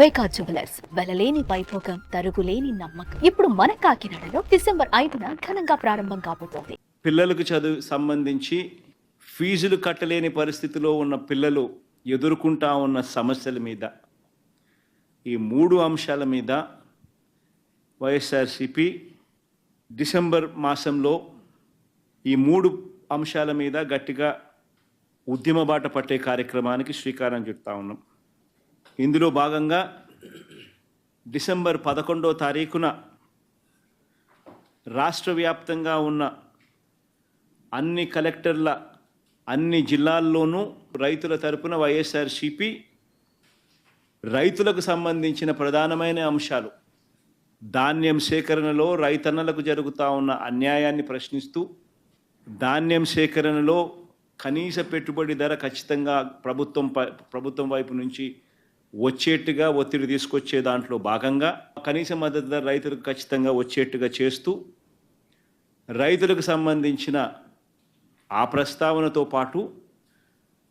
వైకా jewellers వెలలేని Vaibhogam తరుగులేని నమ్మకం. ఇప్పుడు మన కాకినాడలో డిసెంబర్ 5న ఘనంగా ప్రారంభం కాబోతోంది. పిల్లలకు చదువు సంబంధించి ఫీజులు కట్టలేని పరిస్థితిలో ఉన్న పిల్లలు ఎదుర్కొంటా ఉన్న సమస్యల మీద, ఈ 3 అంశాల మీద వైఎస్ఆర్సిపి డిసెంబర్ మాసంలో ఈ 3 అంశాల మీద గట్టిగా ఉద్యమ బాట పట్టే కార్యక్రమానికి శ్రీకారం చుడతా ఉన్నాం. ఇందులో భాగంగా డిసెంబర్ 11వ తారీఖున రాష్ట్ర వ్యాప్తంగా ఉన్న అన్ని కలెక్టర్ల అన్ని జిల్లాల్లోనూ రైతుల తరపున వైఎస్ఆర్సిపి రైతులకు సంబంధించిన ప్రధానమైన అంశాలు, ధాన్యం సేకరణలో రైతన్నలకు జరుగుతూ ఉన్న అన్యాయాన్ని ప్రశ్నిస్తూ, ధాన్యం సేకరణలో కనీస పెట్టుబడి ధర ఖచ్చితంగా ప్రభుత్వం వైపు నుంచి వచ్చేట్టుగా ఒత్తిడి తీసుకొచ్చే దాంట్లో భాగంగా కనీస మద్దతు ధర రైతులకు ఖచ్చితంగా వచ్చేట్టుగా చేస్తూ, రైతులకు సంబంధించిన ఆ ప్రస్తావనతో పాటు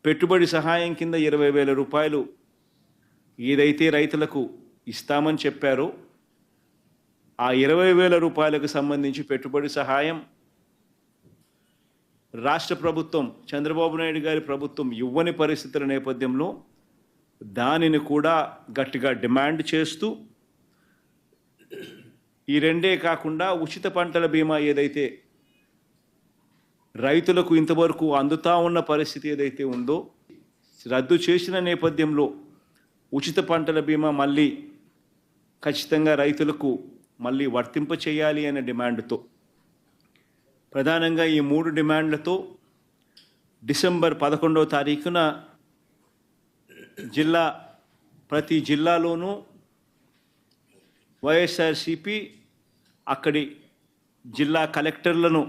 పెట్టుబడి సహాయం కింద 20,000 రూపాయలు ఏదైతే రైతులకు ఇస్తామని చెప్పారో ఆ 20,000 రూపాయలకు సంబంధించి పెట్టుబడి సహాయం రాష్ట్ర ప్రభుత్వం, చంద్రబాబు నాయుడు గారి ప్రభుత్వం ఇవ్వని పరిస్థితుల నేపథ్యంలో దానిని కూడా గట్టిగా డిమాండ్ చేస్తూ, ఈ రెండే కాకుండా ఉచిత పంటల బీమా ఏదైతే రైతులకు ఇంతవరకు అందుతా ఉన్న పరిస్థితి ఏదైతే ఉందో రద్దు చేసిన నేపథ్యంలో ఉచిత పంటల బీమా మళ్ళీ ఖచ్చితంగా రైతులకు మళ్ళీ వర్తింప చేయాలి అనే డిమాండ్తో, ప్రధానంగా ఈ 3 డిమాండ్లతో డిసెంబర్ 11వ తారీఖున ప్రతి జిల్లాలోనూ వైఎస్ఆర్సిపి అక్కడి జిల్లా కలెక్టర్లను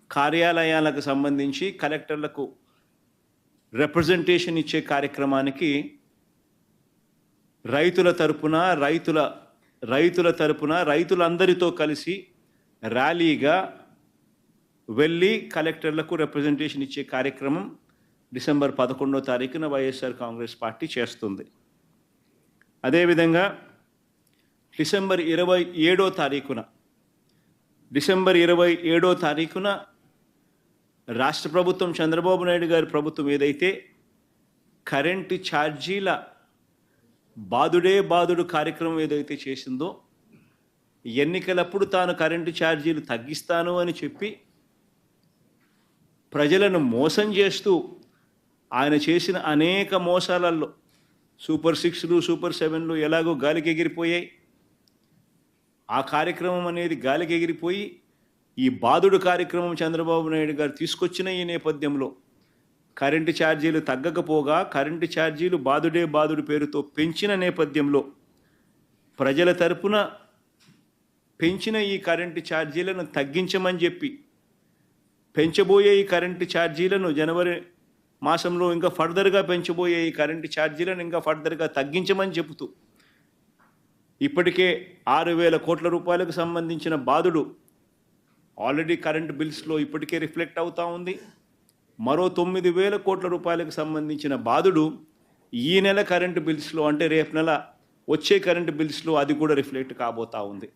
కార్యాలయాలకు సంబంధించి కలెక్టర్లకు రిప్రజెంటేషన్ ఇచ్చే కార్యక్రమానికి రైతులందరితో కలిసి ర్యాలీగా వెళ్ళి కలెక్టర్లకు రిప్రజెంటేషన్ ఇచ్చే కార్యక్రమం డిసెంబర్ 11వ తారీఖున వైఎస్ఆర్ కాంగ్రెస్ పార్టీ చేస్తుంది. అదేవిధంగా డిసెంబర్ 27వ తారీఖున రాష్ట్ర ప్రభుత్వం, చంద్రబాబు నాయుడు గారి ప్రభుత్వం ఏదైతే కరెంటు ఛార్జీల బాదుడు కార్యక్రమం ఏదైతే చేసిందో, ఎన్నికలప్పుడు తాను కరెంటు ఛార్జీలు తగ్గిస్తాను అని చెప్పి ప్రజలను మోసం చేస్తూ ఆయన చేసిన అనేక మోసాలలో సూపర్ 6లు, సూపర్ 7లు ఎలాగో గాలికి ఎగిరిపోయాయి. ఆ కార్యక్రమం అనేది గాలికి ఎగిరిపోయి ఈ బాదుడు కార్యక్రమం చంద్రబాబు నాయుడు గారు తీసుకొచ్చిన ఈ నేపథ్యంలో కరెంటు ఛార్జీలు తగ్గకపోగా కరెంటు ఛార్జీలు బాదుడు పేరుతో పెంచిన నేపథ్యంలో ప్రజల తరపున పెంచిన ఈ కరెంటు ఛార్జీలను తగ్గించమని చెప్పి, పెంచబోయే ఈ కరెంటు ఛార్జీలను జనవరి మాసంలో ఇంకా ఫర్దర్గా పెంచబోయే ఈ కరెంటు ఛార్జీలను ఇంకా ఫర్దర్గా తగ్గించమని చెబుతూ, ఇప్పటికే 6,000 కోట్ల రూపాయలకు సంబంధించిన బాదుడు ఆల్రెడీ కరెంటు బిల్స్లో ఇప్పటికే రిఫ్లెక్ట్ అవుతూ ఉంది. మరో 9,000 కోట్ల రూపాయలకు సంబంధించిన బాదుడు ఈ నెల కరెంటు బిల్స్లో, అంటే రేపు నెల వచ్చే కరెంటు బిల్స్లో అది కూడా రిఫ్లెక్ట్ కాబోతూ ఉంది.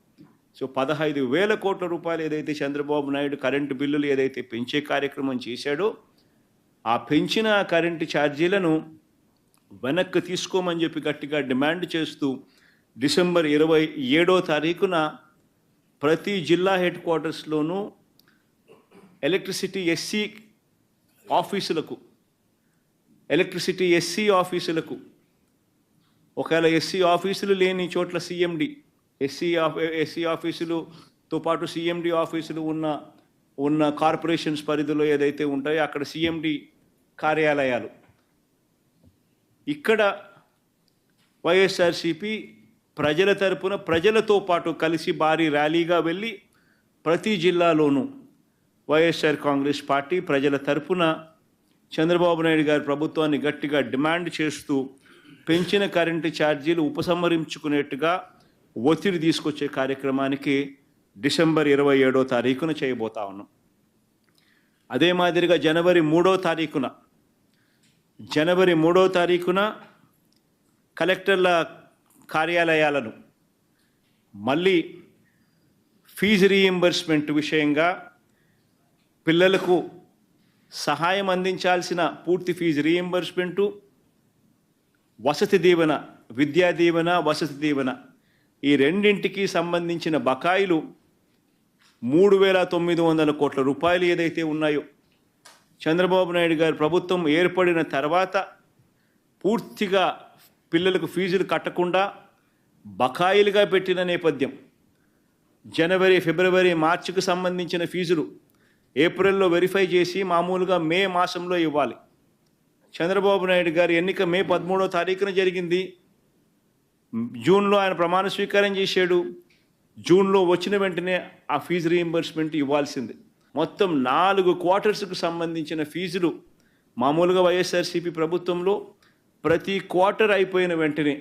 సో 15,000 కోట్ల రూపాయలు ఏదైతే చంద్రబాబు నాయుడు కరెంటు బిల్లులు ఏదైతే పెంచే కార్యక్రమం చేశాడో, ఆ పెంచిన కరెంటు ఛార్జీలను వెనక్కి తీసుకోమని చెప్పి గట్టిగా డిమాండ్ చేస్తూ డిసెంబర్ 27వ తారీఖున ప్రతి జిల్లా హెడ్ క్వార్టర్స్లోనూ ఎలక్ట్రిసిటీ ఎస్సీ ఆఫీసులకు ఒకవేళ ఎస్సీ ఆఫీసులు లేని చోట్ల సిఎండి, ఎస్సీ ఆఫీసులతో పాటు సిఎండి ఆఫీసులు ఉన్న కార్పొరేషన్స్ పరిధిలో ఏదైతే ఉంటాయో అక్కడ సిఎండి కార్యాలయాలు, ఇక్కడ వైఎస్ఆర్సిపి ప్రజల తరపున ప్రజలతో పాటు కలిసి భారీ ర్యాలీగా వెళ్ళి ప్రతి జిల్లాలోనూ వైఎస్ఆర్ కాంగ్రెస్ పార్టీ ప్రజల తరపున చంద్రబాబు నాయుడు గారి ప్రభుత్వాన్ని గట్టిగా డిమాండ్ చేస్తూ పెంచిన కరెంటు ఛార్జీలు ఉపసంహరించుకునేట్టుగా ఒత్తిడి తీసుకొచ్చే కార్యక్రమానికి డిసెంబర్ 27వ తారీఖున చేయబోతా ఉన్నాం. అదే మాదిరిగా జనవరి 3వ తారీఖున కలెక్టర్ల కార్యాలయాలను మళ్ళీ ఫీజు రీయింబర్స్మెంట్ విషయంగా పిల్లలకు సహాయం అందించాల్సిన పూర్తి ఫీజు రీయింబర్స్మెంటు, వసతి దీవెన, విద్యా దీవెన, వసతి దీవెన ఈ రెండింటికి సంబంధించిన బకాయిలు 3,900 కోట్ల రూపాయలు ఏదైతే ఉన్నాయో చంద్రబాబు నాయుడు గారి ప్రభుత్వం ఏర్పడిన తర్వాత పూర్తిగా పిల్లలకు ఫీజులు కట్టకుండా బకాయిలుగా పెట్టిన నేపథ్యం. జనవరి, ఫిబ్రవరి, మార్చికి సంబంధించిన ఫీజులు ఏప్రిల్లో వెరిఫై చేసి మామూలుగా మే మాసంలో ఇవ్వాలి. చంద్రబాబు నాయుడు గారి ఎన్నిక మే 13వ తారీఖున జరిగింది. జూన్లో ఆయన ప్రమాణ స్వీకారం చేశాడు. జూన్లో వచ్చిన వెంటనే ఆ ఫీజు రీయింబర్స్మెంట్ ఇవ్వాల్సింది. మొత్తం 4 క్వార్టర్స్కు సంబంధించిన ఫీజులు మామూలుగా వైఎస్ఆర్సీపీ ప్రభుత్వంలో ప్రతి క్వార్టర్ అయిపోయిన వెంటనే,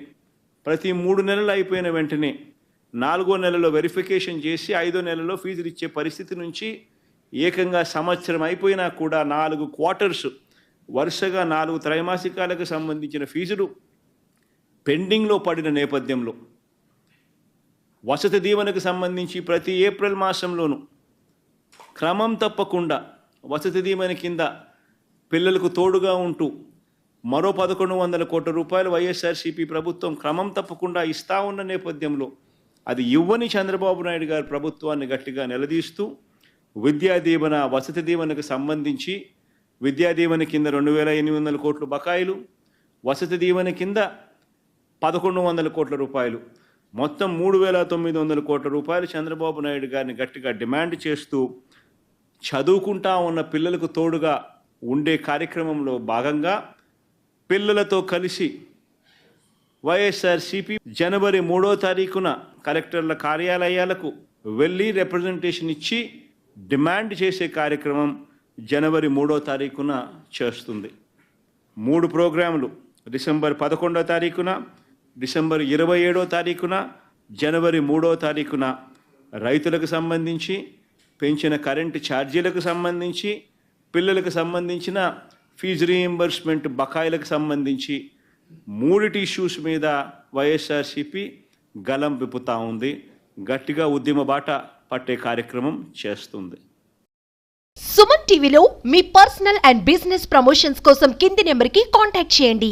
ప్రతి 3 నెలలు అయిపోయిన వెంటనే 4వ నెలలో వెరిఫికేషన్ చేసి 5వ నెలలో ఫీజులు ఇచ్చే పరిస్థితి నుంచి ఏకంగా సంవత్సరం అయిపోయినా కూడా 4 క్వార్టర్స్ వరుసగా 4 త్రైమాసికాలకు సంబంధించిన ఫీజులు పెండింగ్లో పడిన నేపథ్యంలో వసతి దీవెనకు సంబంధించి ప్రతి ఏప్రిల్ మాసంలోనూ క్రమం తప్పకుండా వసతి దీవెన కింద పిల్లలకు తోడుగా ఉంటూ మరో 1,100 కోట్ల రూపాయలు వైఎస్ఆర్సీపీ ప్రభుత్వం క్రమం తప్పకుండా ఇస్తా ఉన్న నేపథ్యంలో అది ఇవ్వని చంద్రబాబు నాయుడు గారి ప్రభుత్వాన్ని గట్టిగా నిలదీస్తూ విద్యా దీవెన, వసతి దీవెనకు సంబంధించి విద్యా దీవెన కింద 2,800 కోట్ల బకాయిలు, వసతి దీవెన కింద 1,100 కోట్ల రూపాయలు, మొత్తం 3,900 కోట్ల రూపాయలు చంద్రబాబు నాయుడు గారిని గట్టిగా డిమాండ్ చేస్తూ చదువుకుంటా ఉన్న పిల్లలకు తోడుగా ఉండే కార్యక్రమంలో భాగంగా పిల్లలతో కలిసి వైఎస్ఆర్సీపీ జనవరి 3వ తారీఖున కలెక్టర్ల కార్యాలయాలకు వెళ్ళి రిప్రజెంటేషన్ ఇచ్చి డిమాండ్ చేసే కార్యక్రమం జనవరి 3వ తారీఖున చేస్తుంది. 3 ప్రోగ్రాములు డిసెంబర్ 11వ తారీఖున, డిసెంబర్ 27వ తారీఖున, జనవరి 3వ తారీఖున రైతులకు సంబంధించి, పెంచిన కరెంటు ఛార్జీలకు సంబంధించి, పిల్లలకు సంబంధించిన ఫీజు రీయింబర్స్మెంట్ బకాయిలకు సంబంధించి 3 ఇష్యూస్ మీద వైఎస్ఆర్సీపీ గలం విప్పుతా ఉంది. గట్టిగా ఉద్యమ బాట పట్టే కార్యక్రమం చేస్తుంది. సుమన్ టీవీలో మీ పర్సనల్ అండ్ బిజినెస్ ప్రమోషన్స్ కోసం కింది నెంబర్కి కాంటాక్ట్ చేయండి.